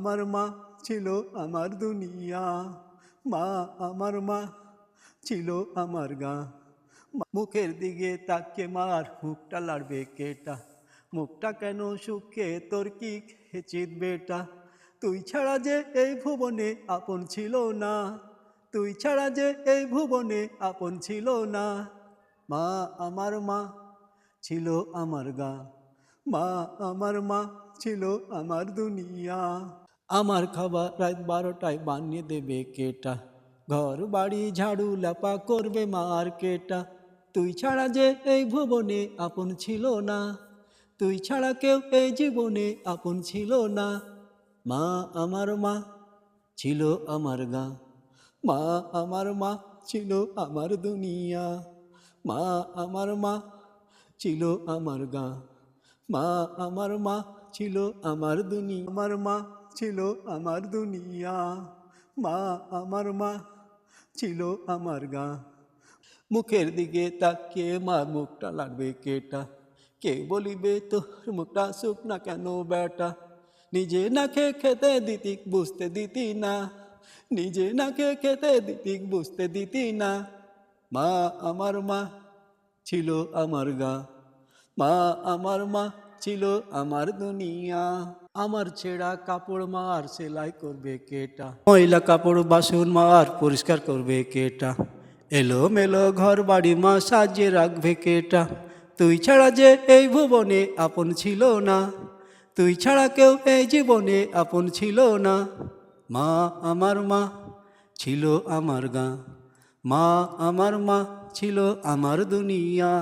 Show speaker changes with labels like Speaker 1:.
Speaker 1: আমার মা ছিল আমার দুনিয়া, মা আমার মা ছিল আমার গা। মুখের দিকে তাকে মার, মুখটা লাড়বে কেটা, মুখটা কেন সুখে তোর কি খেচিত বেটা। তুই ছাড়া যে এই ভুবনে আপন ছিল না, তুই ছাড়া যে এই ভুবনে আপন ছিল না। মা আমার মা ছিল আমার গা, মা আমার মা ছিল আমার দুনিয়া। আমার খাবার রাত 12টায় বানিয়ে দেবে কেটা, ঘর বাড়ি ঝাড়ু লাপা করবে মার কেটা। তুই ছাড়া যে এই ভুবনে আপন ছিল না, তুই ছাড়া কেউ এই জীবনে আপন ছিল না। মা আমার মা ছিল আমার গা, মা আমার মা ছিল আমার দুনিয়া। মা আমার মা ছিল আমার গা, মা আমার মা ছিল আমার দুনিয়া। আমার মা ছিল আমার দুনিয়া, মা আমার মা ছিল আমার গা। মুখের দিকে তাকিয়ে মা মুখটা লাগবে কেটা, কে বলিবে তোর মুখটা শুকনা কেন বেটা। নিজে না খেয়ে খেতে দিতিক বুঝতে দিতি না, নিজে না খেয়ে খেতে দিতিক বুঝতে দিতি না। মা আমার মা ছিল আমার গা, মা আমার মা ছিল আমার দুনিয়া। আমার ছেঁড়া কাপড় মার সেলাই করবে কেটা, ময়লা কাপড় বাসন মার পরিষ্কার করবে কেটা। এলো মেলো ঘর বাড়ি মা সাজিয়ে রাখবে কেটা। তুই ছাড়া যে এই ভুবনে আপন ছিল না, তুই ছাড়া কেউ এই জীবনে আপন ছিল না। মা আমার মা ছিল আমার গা, মা আমার মা ছিল আমার দুনিয়া।